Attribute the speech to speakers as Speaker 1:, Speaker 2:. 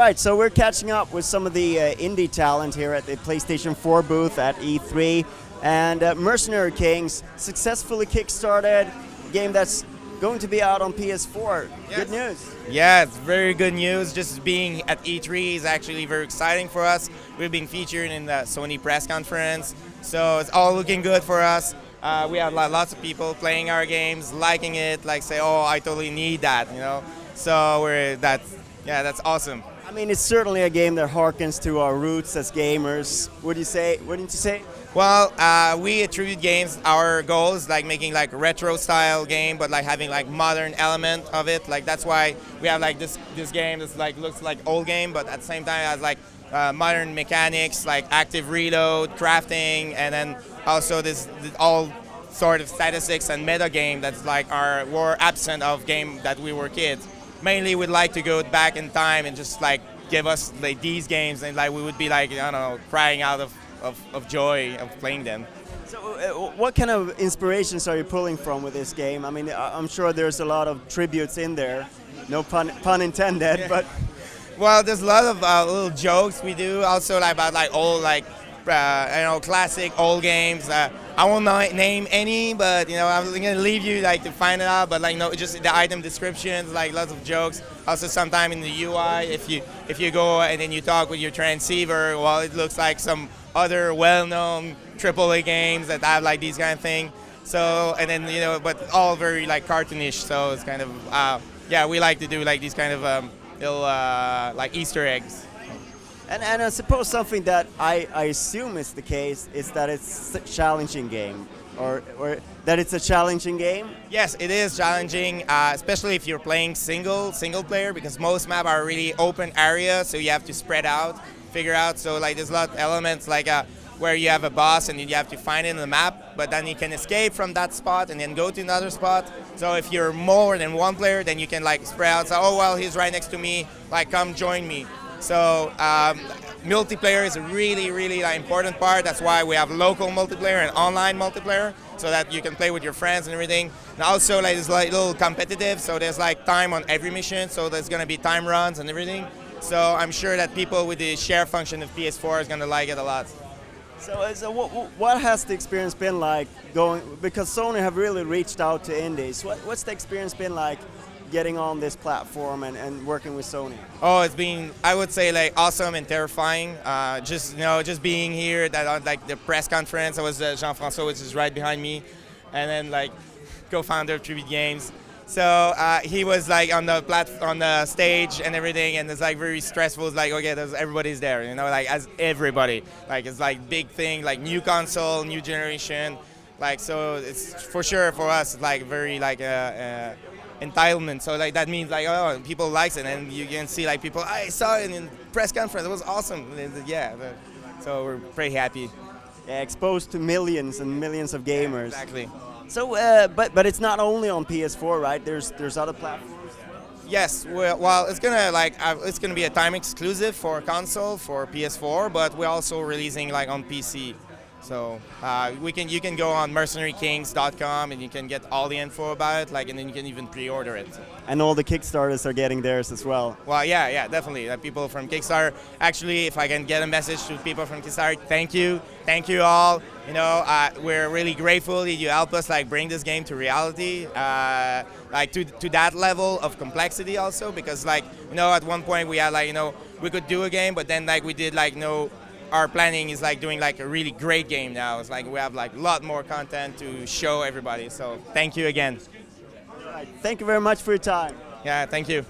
Speaker 1: right, so we're catching up with some of the indie talent here at the PlayStation 4 booth at E3, and Mercenary Kings successfully kickstarted a game that's going to be out on PS4. Yes. Good news.
Speaker 2: Yeah, it's very good news. Just being at E3 is actually very exciting for us. We've been featured in the Sony press conference, so it's all looking good for us. We have lots of people playing our games, liking it, like say, "Oh, I totally need that," you know. So that's awesome.
Speaker 1: I mean, it's certainly a game that harkens to our roots as gamers. Wouldn't you say?
Speaker 2: Well, we at Tribute Games, our goal is like making like retro style game, but like having like modern element of it. Like that's why we have like this game that's like looks like old game, but at the same time has like modern mechanics, like active reload, crafting, and then also this all sort of statistics and meta game that's like were absent of game that we were kids. Mainly, we'd like to go back in time and just like give us like these games, and like we would be like, I don't know, crying out of joy of playing them.
Speaker 1: So what kind of inspirations are you pulling from with this game? I mean, I'm sure there's a lot of tributes in there, no pun intended, yeah. But
Speaker 2: well, there's a lot of little jokes we do also like about like old like classic old games. I won't name any, but I'm gonna leave you like to find it out. But like just the item descriptions, like lots of jokes. Also, sometime in the UI, if you go and then you talk with your transceiver, well, it looks like some other well-known AAA games that have like these kind of thing. So and then but all very like cartoonish. So it's kind of we like to do like these kind of little like Easter eggs.
Speaker 1: And I suppose something that I assume is the case is that it's a challenging game, or that it's a challenging game?
Speaker 2: Yes, it is challenging, especially if you're playing single player, because most maps are really open area, so you have to spread out, figure out. So like there's a lot of elements like where you have a boss and you have to find it in the map, but then you can escape from that spot and then go to another spot. So if you're more than one player, then you can like spread out. So, oh well, he's right next to me, like come join me. So multiplayer is a really important part. That's why we have local multiplayer and online multiplayer, so that you can play with your friends and everything. And also like it's like a little competitive, so there's like time on every mission, so there's gonna be time runs and everything. So I'm sure that people with the share function of PS4 is gonna like it a lot.
Speaker 1: So what has the experience been like going, because Sony have really reached out to indies. What's the experience been like getting on this platform and working with Sony?
Speaker 2: Oh, it's been, I would say, like awesome and terrifying. Just being here at like the press conference. I was Jean-Francois, which is right behind me, and then like co-founder of Tribute Games. So he was like on the stage and everything, and it's like very stressful. It's like, okay, everybody's there, like as everybody. Like it's like big thing, like new console, new generation. Like so, it's for sure for us like very like entitlement. So like that means like, oh, people likes it, and you can see like people, I saw it in press conference, it was awesome. Yeah, so we're pretty happy.
Speaker 1: Yeah, exposed to millions and millions of gamers.
Speaker 2: Yeah, exactly.
Speaker 1: So but it's not only on PS4, right? There's other platforms.
Speaker 2: Yes, well it's gonna be a time exclusive for console for PS4, but we're also releasing like on PC. So you can go on mercenarykings.com and you can get all the info about it, like, and then you can even pre-order it.
Speaker 1: And all the Kickstarters are getting theirs as well.
Speaker 2: Well, yeah, definitely. People from Kickstarter. Actually, if I can get a message to people from Kickstarter, thank you all. We're really grateful that you help us like bring this game to reality, like to that level of complexity also, because like at one point we had like we could do a game, but then like we did like our planning is like doing like a really great game now. It's like we have like a lot more content to show everybody. So thank you again.
Speaker 1: All right. Thank you very much for your time.
Speaker 2: Yeah, thank you.